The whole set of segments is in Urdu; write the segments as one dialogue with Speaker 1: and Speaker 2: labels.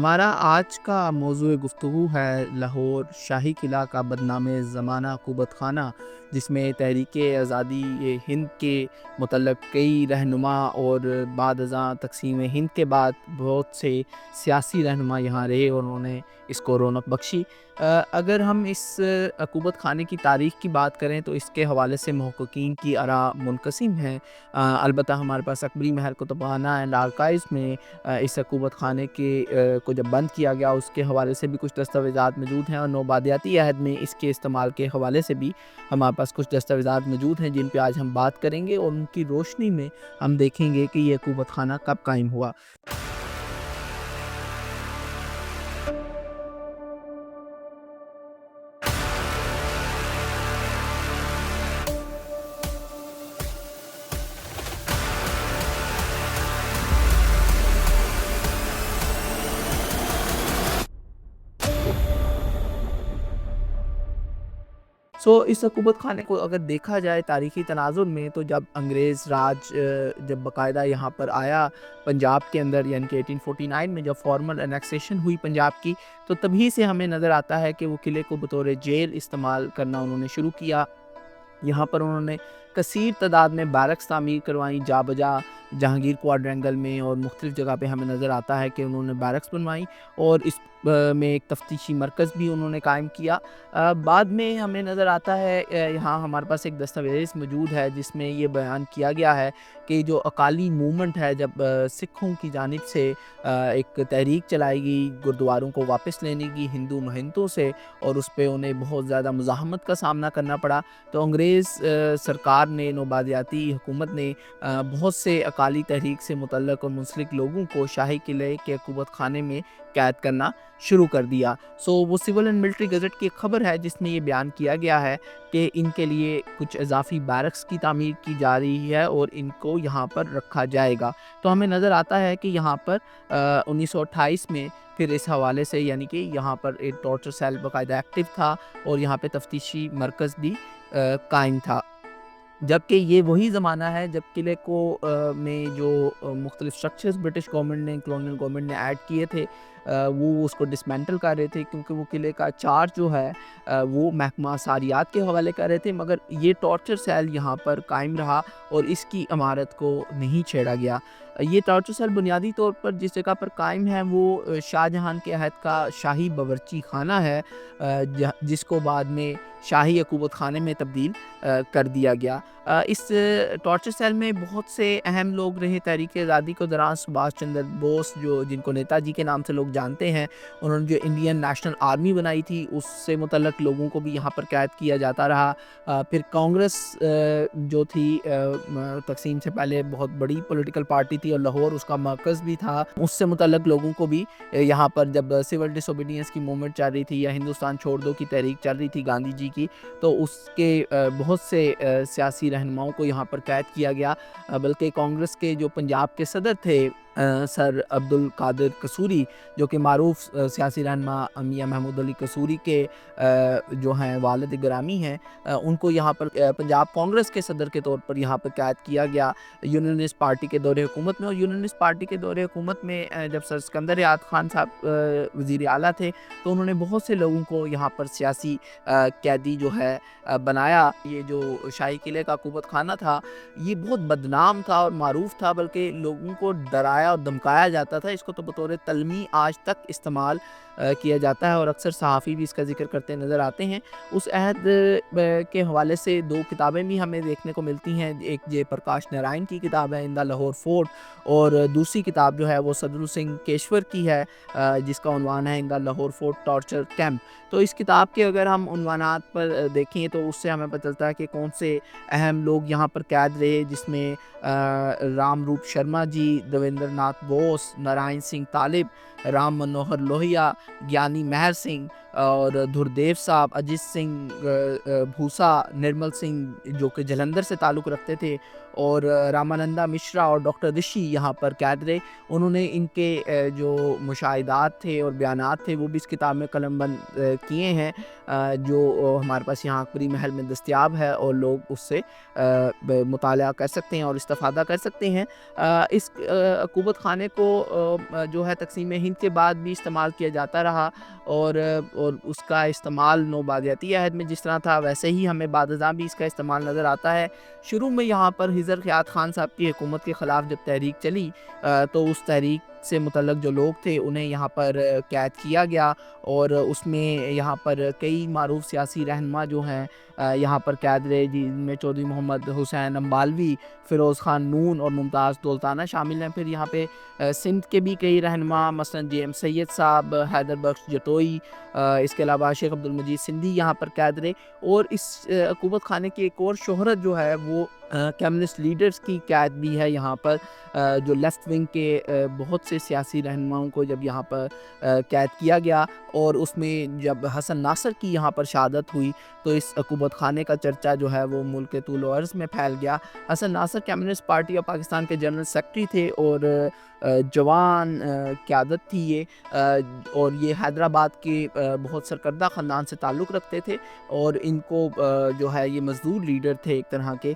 Speaker 1: ہمارا آج کا موضوع گفتگو ہے لاہور شاہی قلعہ کا بدنام زمانہ عقوبت خانہ، جس میں تحریک آزادی ہند کے متعلق کئی رہنما اور بعد ازاں تقسیم ہند کے بعد بہت سے سیاسی رہنما یہاں رہے اور انہوں نے اس کو رونق بخشی۔ اگر ہم اس عقوبت خانے کی تاریخ کی بات کریں تو اس کے حوالے سے محققین کی آراء منقسم ہیں۔ البتہ ہمارے پاس اکبری محل کتبخانہ اینڈ آرکائیوز میں اس عقوبت خانے کو جب بند کیا گیا اس کے حوالے سے بھی کچھ دستاویزات موجود ہیں، اور نوبادیاتی عہد میں اس کے استعمال کے حوالے سے بھی ہمارے پاس کچھ دستاویزات موجود ہیں جن پہ آج ہم بات کریں گے، اور ان کی روشنی میں ہم دیکھیں گے کہ یہ عقوبت خانہ کب قائم ہوا۔ اس عقوبت خانے کو اگر دیکھا جائے تاریخی تناظر میں، تو جب انگریز راج جب باقاعدہ یہاں پر آیا پنجاب کے اندر، یعنی کہ 1849 میں جب فارمل انیکسیشن ہوئی پنجاب کی، تو تبھی سے ہمیں نظر آتا ہے کہ وہ قلعے کو بطور جیل استعمال کرنا انہوں نے شروع کیا۔ یہاں پر انہوں نے کثیر تعداد میں بیرکس تعمیر کروائیں جا بجا جہانگیر کوارڈرینگل میں، اور مختلف جگہ پہ ہمیں نظر آتا ہے کہ انہوں نے بیرکس بنوائیں، اور اس میں ایک تفتیشی مرکز بھی انہوں نے قائم کیا۔ بعد میں ہمیں نظر آتا ہے، یہاں ہمارے پاس ایک دستاویز موجود ہے جس میں یہ بیان کیا گیا ہے کہ جو اکالی موومنٹ ہے، جب سکھوں کی جانب سے ایک تحریک چلائی گئی گردواروں کو واپس لینے کی ہندو مہنتوں سے، اور اس پہ انہیں بہت زیادہ مزاحمت کا سامنا کرنا پڑا، تو انگریز سرکار نے، نوبادیاتی حکومت نے بہت سے اکالی تحریک سے متعلق اور منسلک لوگوں کو شاہی قلعے کے عقوبت خانے میں قید کرنا شروع کر دیا۔ وہ سول اینڈ ملٹری گزٹ کی ایک خبر ہے جس میں یہ بیان کیا گیا ہے کہ ان کے لیے کچھ اضافی بیرکس کی تعمیر کی جا رہی ہے اور ان کو یہاں پر رکھا جائے گا۔ تو ہمیں نظر آتا ہے کہ یہاں پر 1928 میں پھر اس حوالے سے، یعنی کہ یہاں پر ایک ٹارچر سیل باقاعدہ ایکٹیو تھا، اور یہاں پہ تفتیشی مرکز بھی قائم تھا۔ جبکہ یہ وہی زمانہ ہے جب قلعے کو میں جو مختلف سٹرکچرز برٹش گورنمنٹ نے، کلونیل گورنمنٹ نے ایڈ کیے تھے، وہ اس کو ڈسمینٹل کر رہے تھے، کیونکہ وہ قلعے کا چارج جو ہے وہ محکمہ ساریات کے حوالے کر رہے تھے، مگر یہ ٹارچر سیل یہاں پر قائم رہا اور اس کی عمارت کو نہیں چھیڑا گیا۔ یہ ٹارچر سیل بنیادی طور پر جس جگہ پر قائم ہے وہ شاہ جہان کے عہد کا شاہی باورچی خانہ ہے، جس کو بعد میں شاہی عقوبت خانے میں تبدیل کر دیا گیا۔ اس ٹارچر سیل میں بہت سے اہم لوگ رہے تحریک آزادی کے دوران۔ سبھاش چندر بوس، جو جن کو نیتا جی کے نام سے لوگ جانتے ہیں، انہوں نے جو انڈین نیشنل آرمی بنائی تھی، اس سے متعلق لوگوں کو بھی یہاں پر قید کیا جاتا رہا۔ پھر کانگریس جو تھی، تقسیم سے پہلے بہت بڑی پولیٹیکل پارٹی تھی اور لاہور اس کا مرکز بھی تھا، اس سے متعلق لوگوں کو بھی یہاں پر، جب سول ڈس اوبیڈینس کی موومنٹ چل رہی تھی یا ہندوستان چھوڑ دو کی تحریک چل رہی تھی گاندھی جی کی، تو اس کے بہت سے سیاسی رہنماؤں کو یہاں پر قید کیا گیا۔ بلکہ کانگریس کے جو پنجاب کے صدر تھے، سر عبد القادر قصوری، جو کہ معروف سیاسی رہنما میاں محمود علی قصوری کے جو ہیں والد گرامی ہیں، ان کو یہاں پر پنجاب کانگریس کے صدر کے طور پر یہاں پر قید کیا گیا یونینسٹ پارٹی کے دور حکومت میں۔ اور یونینسٹ پارٹی کے دور حکومت میں جب سر سکندر یاد خان صاحب وزیر اعلیٰ تھے، تو انہوں نے بہت سے لوگوں کو یہاں پر سیاسی قیدی جو ہے بنایا۔ یہ جو شاہی قلعے کا عقوبت خانہ تھا، یہ بہت بدنام تھا اور معروف تھا، بلکہ لوگوں کو ڈرایا اور دھمکایا جاتا تھا۔ اس کو تو بطور تلمی آج تک استعمال کیا جاتا ہے، اور اکثر صحافی بھی اس کا ذکر کرتے نظر آتے ہیں۔ اس عہد کے حوالے سے دو کتابیں بھی ہمیں دیکھنے کو ملتی ہیں، ایک جے پرکاش نارائن کی کتاب ہے ان دا لاہور فورٹ، اور دوسری کتاب جو ہے وہ صدر سنگھ کیشور کی ہے، جس کا عنوان ہے ان دا لاہور فورٹ ٹارچر کیمپ۔ تو اس کتاب کے اگر ہم عنوانات پر دیکھیں تو اس سے ہمیں پتہ چلتا ہے کہ کون سے اہم لوگ یہاں پر قید رہے، جس میں رام روپ شرما جی، دیویندر ناتھ بوس، نارائن سنگھ طالب، رام منوہر لوہیا، گیانی مہر سنگھ، اور دھردیو صاحب، اجیت سنگھ بھوسا، نرمل سنگھ جو کہ جلندھر سے تعلق رکھتے تھے، اور رامانندا مشرا اور ڈاکٹر رشی یہاں پر قید رہے۔ انہوں نے ان کے جو مشاہدات تھے اور بیانات تھے وہ بھی اس کتاب میں قلم بند کیے ہیں، جو ہمارے پاس یہاں اکبری محل میں دستیاب ہے اور لوگ اس سے مطالعہ کر سکتے ہیں اور استفادہ کر سکتے ہیں۔ اس عقوبت خانے کو جو ہے تقسیم ہند کے بعد بھی استعمال کیا جاتا رہا، اور اس کا استعمال نوبادیاتی عہد میں جس طرح تھا ویسے ہی ہمیں بعد ازاں بھی اس کا استعمال نظر آتا ہے۔ شروع میں یہاں پر حضر خیات خان صاحب کی حکومت کے خلاف جب تحریک چلی تو اس تحریک سے متعلق جو لوگ تھے انہیں یہاں پر قید کیا گیا، اور اس میں یہاں پر کئی معروف سیاسی رہنما جو ہیں یہاں پر قید رہے، جن میں چودھری محمد حسین امبالوی، فیروز خان نون اور ممتاز دولتانہ شامل ہیں۔ پھر یہاں پہ سندھ کے بھی کئی رہنما مثلا جے ایم سید صاحب، حیدر بخش جتوئی، اس کے علاوہ شیخ عبد المجید سندھی یہاں پر قید رہے۔ اور اس عقوبت خانے کی ایک اور شہرت جو ہے وہ کمیونسٹ لیڈرز کی قید بھی ہے یہاں پر، جو لیفٹ ونگ کے بہت سے سیاسی رہنماؤں کو جب یہاں پر قید کیا گیا، اور اس میں جب حسن ناصر کی یہاں پر شہادت ہوئی تو اس عقوبت خانے کا چرچا جو ہے وہ ملک کے طول و عرض میں پھیل گیا۔ حسن ناصر کمیونسٹ پارٹی آف پاکستان کے جنرل سیکرٹری تھے، اور جوان قیادت تھی یہ، اور یہ حیدرآباد کے بہت سرکردہ خاندان سے تعلق رکھتے تھے، اور ان کو جو ہے یہ مزدور لیڈر تھے ایک طرح کے،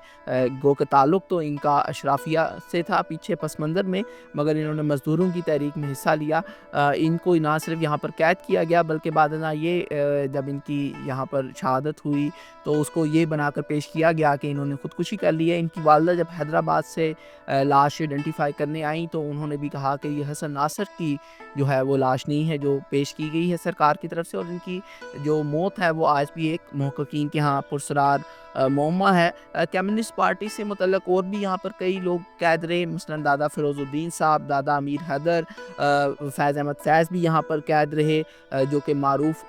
Speaker 1: گو کہ تعلق تو ان کا اشرافیہ سے تھا پیچھے پس منظر میں، مگر انہوں نے مزدوروں کی تحریک میں حصہ لیا۔ ان کو نہ صرف یہاں پر قید کیا گیا بلکہ بعد ازاں یہ جب ان کی یہاں پر شہادت ہوئی تو اس کو یہ بنا کر پیش کیا گیا کہ انہوں نے خودکشی کر لی ہے۔ ان کی والدہ جب حیدرآباد سے لاش آئیڈینٹیفائی کرنے آئیں تو انہوں نے بھی کہا کہ یہ حسن ناصر کی جو ہے وہ لاش نہیں ہے جو پیش کی گئی ہے سرکار کی طرف سے، اور ان کی جو موت ہے وہ آج بھی ایک محققین کے ہاں پرسرار معمہ ہے۔ کمیونسٹ پارٹی سے متعلق اور بھی یہاں پر کئی لوگ قید رہے، مثلا دادا فیروز الدین صاحب، دادا امیر حیدر، فیض احمد فیض بھی یہاں پر قید رہے، جو کہ معروف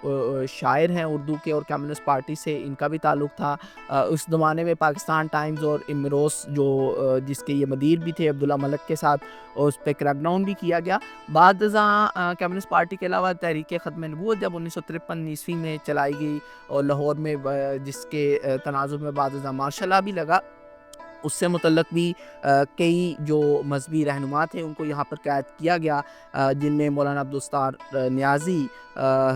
Speaker 1: شاعر ہیں اردو کے، اور کمیونسٹ پارٹی سے ان کا بھی تعلق تھا۔ اس زمانے میں پاکستان ٹائمز اور امروز جو جس کے یہ مدیر بھی تھے عبداللہ ملک کے ساتھ، اور اس پہ کریک ڈاؤن بھی کیا گیا۔ بعد ازاں کمیونسٹ پارٹی کے علاوہ تحریک ختم نبوت جب 1953 عیسوی میں چلائی گئی اور لاہور میں جس کے تناظر میں بعد ازاں مارشل لا بھی لگا، اس سے متعلق بھی کئی جو مذہبی رہنما تھے ان کو یہاں پر قید کیا گیا، جن میں مولانا عبدالستار نیازی،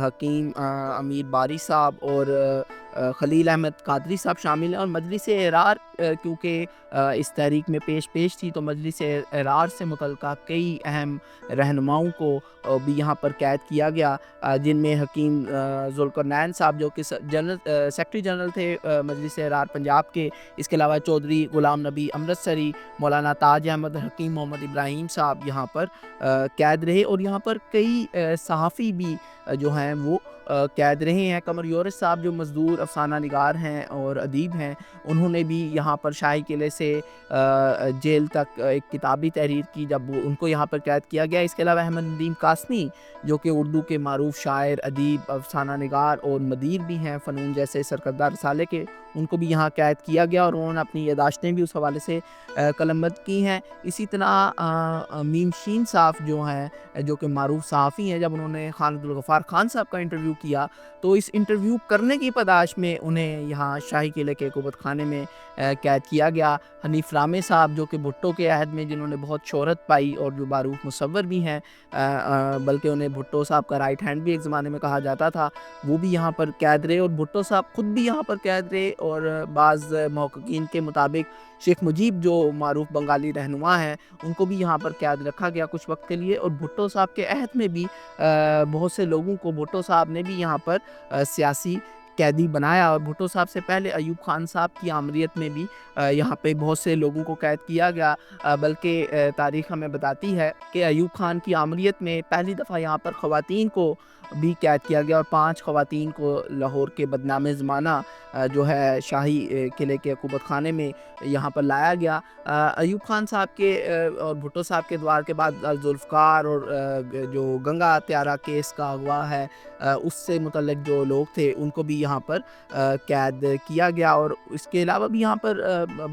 Speaker 1: حکیم امیر باری صاحب اور خلیل احمد قادری صاحب شامل ہیں۔ اور مجلس احرار کیونکہ اس تحریک میں پیش تھی تو مجلس احرار سے متعلقہ کئی اہم رہنماؤں کو بھی یہاں پر قید کیا گیا، جن میں حکیم ذوالقرنین صاحب جو کہ سیکرٹری جنرل تھے مجلس احرار پنجاب کے، اس کے علاوہ چودھری غلام نبی امرتسری، مولانا تاج احمد، حکیم محمد ابراہیم صاحب یہاں پر قید رہے، اور یہاں پر کئی صحافی بھی جو ہیں وہ قید رہے ہیں۔ قمر یورس صاحب جو مزدور افسانہ نگار ہیں اور ادیب ہیں، انہوں نے بھی یہاں پر شاہی قلعے سے جیل تک ایک کتابی تحریر کی جب ان کو یہاں پر قید کیا گیا۔ اس کے علاوہ احمد ندیم قاسمی جو کہ اردو کے معروف شاعر، ادیب، افسانہ نگار اور مدیر بھی ہیں فنون جیسے سرکردہ رسالے کے، ان کو بھی یہاں قید کیا گیا، اور انہوں نے اپنی یادداشتیں بھی اس حوالے سے قلم بند کی ہیں۔ اسی طرح میم شین صاحب جو ہیں جو کہ معروف صحافی ہیں، جب انہوں نے خان عبدالغفار خان صاحب کا انٹرویو کیا تو اس انٹرویو کرنے کی پاداش میں انہیں یہاں شاہی قلعے کے عقوبت خانے میں قید کیا گیا۔ حنیف رامے صاحب جو کہ بھٹو کے عہد میں جنہوں نے بہت شہرت پائی اور جو معروف مصور بھی ہیں، بلکہ انہیں بھٹو صاحب کا رائٹ ہینڈ بھی ایک زمانے میں کہا جاتا تھا، وہ بھی یہاں پر قید رہے، اور بھٹو صاحب خود بھی یہاں پر قید رہے۔ اور بعض محققین کے مطابق شیخ مجیب جو معروف بنگالی رہنما ہیں ان کو بھی یہاں پر قید رکھا گیا کچھ وقت کے لیے، اور بھٹو صاحب کے عہد میں بھی بہت سے لوگوں کو بھٹو صاحب نے بھی یہاں پر سیاسی قیدی بنایا، اور بھٹو صاحب سے پہلے ایوب خان صاحب کی آمریت میں بھی یہاں پہ بہت سے لوگوں کو قید کیا گیا، بلکہ تاریخ ہمیں بتاتی ہے کہ ایوب خان کی آمریت میں پہلی دفعہ یہاں پر خواتین کو بھی قید کیا گیا، اور 5 خواتین کو لاہور کے بدنام زمانہ جو ہے شاہی قلعے کے عقوبت خانے میں یہاں پر لایا گیا۔ ایوب خان صاحب کے اور بھٹو صاحب کے دوار کے بعد ذوالفقار اور جو گنگا تیارہ کیس کا اغوا ہے اس سے متعلق جو لوگ تھے ان کو بھی یہاں پر قید کیا گیا، اور اس کے علاوہ بھی یہاں پر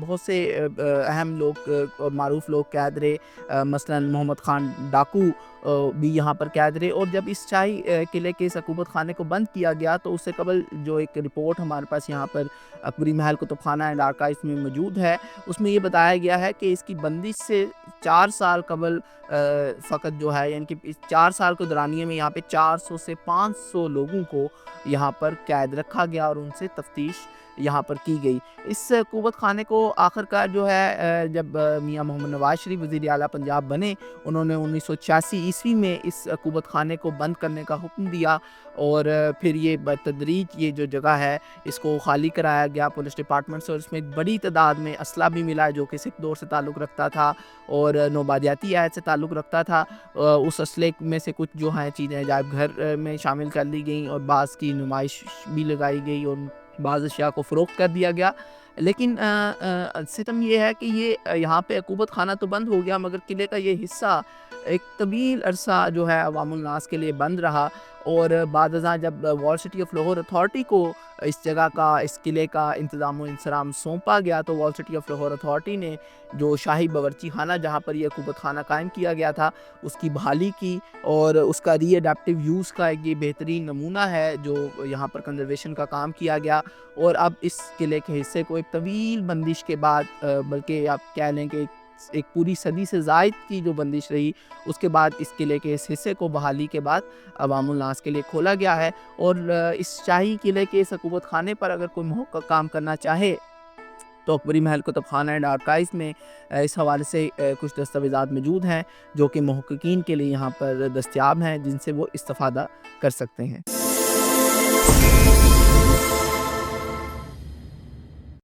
Speaker 1: بہت سے اہم لوگ اور معروف لوگ قید رہے، مثلا محمد خان ڈاکو بھی یہاں پر قید رہے. اور جب اس شاہی قلعے کے اس حکومت خانے کو بند کیا گیا تو اس سے قبل جو ایک رپورٹ ہمارے پاس یہاں پر اکبری محل کتب خانہ اینڈ آرکائیوز میں موجود ہے، اس میں یہ بتایا گیا ہے کہ اس کی بندش سے 4 سال قبل فقط جو ہے، یعنی کہ اس 4 سال کے دورانیے میں یہاں پہ 400 سے 500 لوگوں کو یہاں پر قید رکھا گیا اور ان سے تفتیش یہاں پر کی گئی. اس حکومت خانے کو آخر کار جو ہے جب میاں محمد نواز شریف وزیر اعلیٰ پنجاب بنے، انہوں نے 1986 میں اس حکومت خانے کو بند کرنے کا حکم دیا اور پھر یہ بتدریج یہ جو جگہ ہے اس کو خالی کرایا گیا پولیس ڈپارٹمنٹ سے. اور اس میں ایک بڑی تعداد میں اسلحہ بھی ملا جو کہ سکھ دور سے تعلق رکھتا تھا اور نوبادیاتی عہد سے تعلق رکھتا تھا. اس اسلحے میں سے کچھ جو ہیں چیزیں عجائب گھر میں شامل کر لی گئیں اور بعض کی نمائش بھی لگائی گئی اور بعض اشیاء کو فروخت کر دیا گیا. لیکن ستم یہ ہے کہ یہ یہاں پہ حکومت خانہ تو بند ہو گیا مگر قلعے کا یہ حصہ ایک طویل عرصہ جو ہے عوام الناس کے لیے بند رہا. اور بعد ازاں جب وال سٹی آف لاہور اتھارٹی کو اس جگہ کا، اس قلعے کا انتظام و انصرام سونپا گیا تو وال سٹی آف لاہور اتھارٹی نے جو شاہی باورچی خانہ جہاں پر یہ حکومت خانہ قائم کیا گیا تھا اس کی بحالی کی اور اس کا ری اڈیپٹیو یوز کا ایک یہ بہترین نمونہ ہے جو یہاں پر کنزرویشن کا کام کیا گیا. اور اب اس قلعے کے حصے کو ایک طویل بندش کے بعد، بلکہ آپ کہہ لیں کہ ایک پوری صدی سے زائد کی جو بندش رہی، اس کے بعد اس قلعے کے اس حصے کو بحالی کے بعد عوام الناس کے لیے کھولا گیا ہے. اور اس شاہی قلعے کے اس حکومت خانے پر اگر کوئی محقق کام کرنا چاہے تو اکبری محل کتب خانہ اینڈ آرکائیوز میں اس حوالے سے کچھ دستاویزات موجود ہیں جو کہ محققین کے لیے یہاں پر دستیاب ہیں جن سے وہ استفادہ کر سکتے ہیں.